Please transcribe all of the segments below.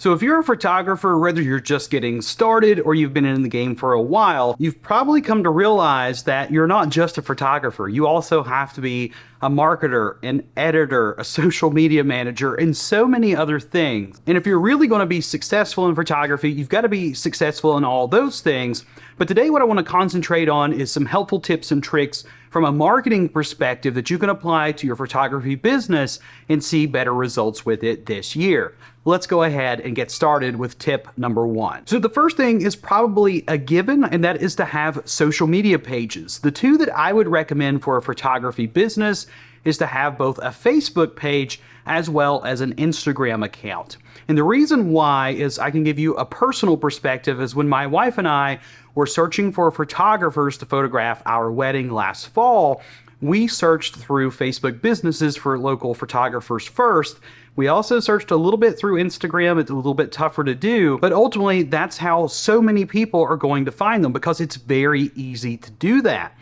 So if you're a photographer, whether you're just getting started or you've been in the game for a while, you've probably come to realize that you're not just a photographer. You also have to be a marketer, an editor, a social media manager, and so many other things. And if you're really going to be successful in photography, you've got to be successful in all those things. But today what I want to concentrate on is some helpful tips and tricks from a marketing perspective that you can apply to your photography business and see better results with it this year. Let's go ahead and get started with tip number one. So the first thing is probably a given, and that is to have social media pages. The two that I would recommend for a photography business is to have both a Facebook page as well as an Instagram account. And the reason why is I can give you a personal perspective is when my wife and I were searching for photographers to photograph our wedding last fall, we searched through Facebook businesses for local photographers first. We also searched a little bit through Instagram. It's a little bit tougher to do, but ultimately that's how so many people are going to find them because it's very easy to do that.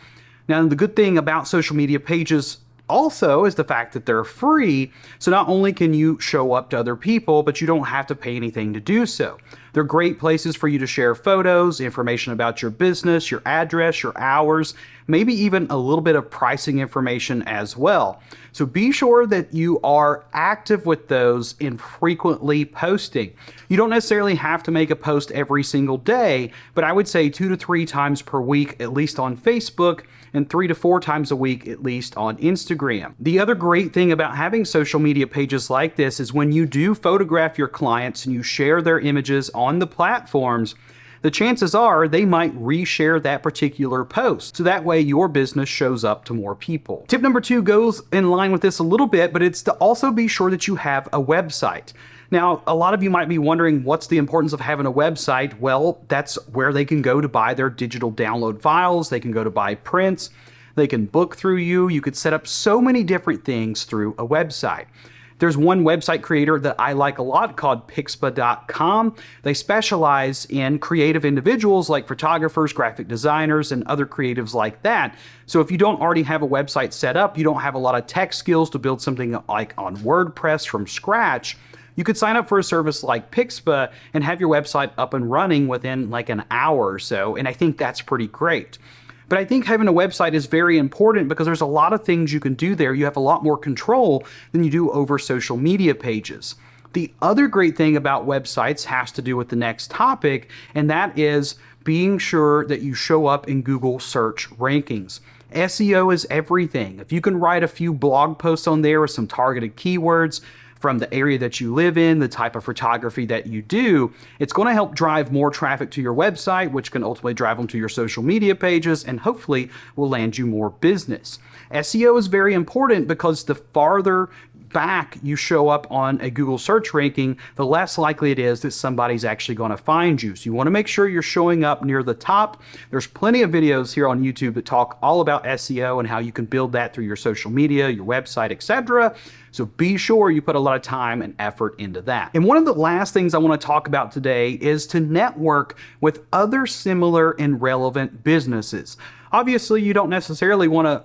Now, the good thing about social media pages also is the fact that they're free. So not only can you show up to other people, but you don't have to pay anything to do so. They're great places for you to share photos, information about your business, your address, your hours, maybe even a little bit of pricing information as well. So be sure that you are active with those and frequently posting. You don't necessarily have to make a post every single day, but I would say 2 to 3 times per week, at least on Facebook, and 3 to 4 times a week, at least on Instagram. The other great thing about having social media pages like this is when you do photograph your clients and you share their images on the platforms, the chances are they might reshare that particular post. So that way your business shows up to more people. Tip number 2 goes in line with this a little bit, but it's to also be sure that you have a website. Now, a lot of you might be wondering, what's the importance of having a website? Well, that's where they can go to buy their digital download files. They can go to buy prints. They can book through you. You could set up so many different things through a website. There's one website creator that I like a lot called pixpa.com. They specialize in creative individuals like photographers, graphic designers, and other creatives like that. So if you don't already have a website set up, you don't have a lot of tech skills to build something like on WordPress from scratch, you could sign up for a service like Pixpa and have your website up and running within like an hour or so, and I think that's pretty great. But I think having a website is very important because there's a lot of things you can do there. You have a lot more control than you do over social media pages. The other great thing about websites has to do with the next topic, and that is being sure that you show up in Google search rankings. SEO is everything. If you can write a few blog posts on there with some targeted keywords from the area that you live in, the type of photography that you do, it's going to help drive more traffic to your website, which can ultimately drive them to your social media pages and hopefully will land you more business. SEO is very important because the farther back you show up on a Google search ranking, the less likely it is that somebody's actually going to find you. So you want to make sure you're showing up near the top. There's plenty of videos here on YouTube that talk all about SEO and how you can build that through your social media, your website, etc. So be sure you put a lot of time and effort into that. And one of the last things I want to talk about today is to network with other similar and relevant businesses. Obviously, you don't necessarily want to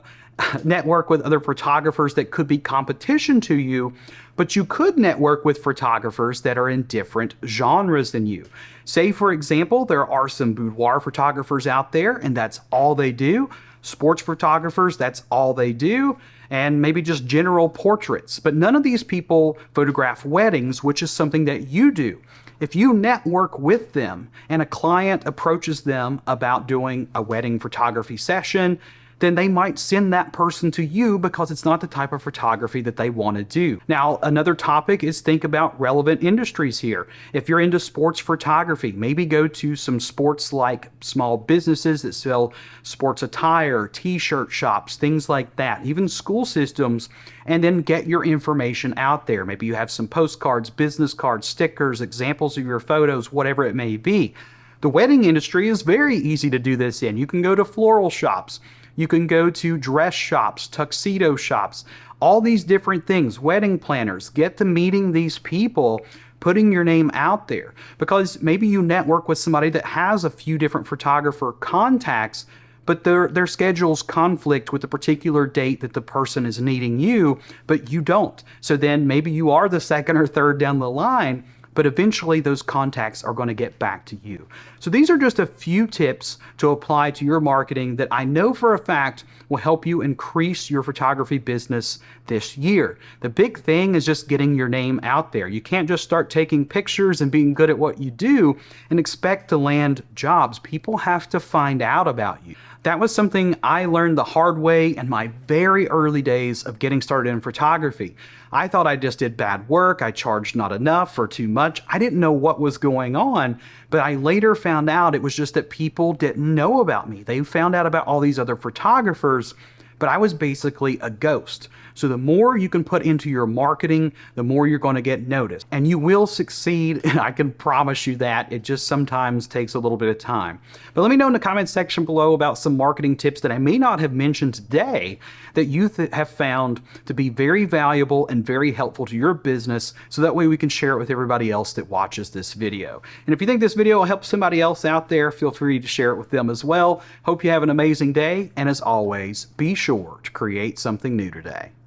network with other photographers that could be competition to you, but you could network with photographers that are in different genres than you. Say, for example, there are some boudoir photographers out there, and that's all they do. Sports photographers, that's all they do. And maybe just general portraits. But none of these people photograph weddings, which is something that you do. If you network with them and a client approaches them about doing a wedding photography session, then they might send that person to you because it's not the type of photography that they want to do. Now, another topic is think about relevant industries here. If you're into sports photography, maybe go to some sports-like small businesses that sell sports attire, t-shirt shops, things like that, even school systems, and then get your information out there. Maybe you have some postcards, business cards, stickers, examples of your photos, whatever it may be. The wedding industry is very easy to do this in. You can go to floral shops. You can go to dress shops, tuxedo shops, all these different things, wedding planners. Get to meeting these people, putting your name out there, because maybe you network with somebody that has a few different photographer contacts, but their schedules conflict with the particular date that the person is needing you, but you don't. So then maybe you are the second or third down the line, but eventually those contacts are going to get back to you. So these are just a few tips to apply to your marketing that I know for a fact will help you increase your photography business this year. The big thing is just getting your name out there. You can't just start taking pictures and being good at what you do and expect to land jobs. People have to find out about you. That was something I learned the hard way in my very early days of getting started in photography. I thought I just did bad work. I charged not enough or too much. I didn't know what was going on, but I later found out it was just that people didn't know about me. They found out about all these other photographers, but I was basically a ghost. So the more you can put into your marketing, the more you're going to get noticed. And you will succeed, and I can promise you that. It just sometimes takes a little bit of time. But let me know in the comments section below about some marketing tips that I may not have mentioned today that you have found to be very valuable and very helpful to your business, so that way we can share it with everybody else that watches this video. And if you think this video will help somebody else out there, feel free to share it with them as well. Hope you have an amazing day, and as always, be sure to create something new today.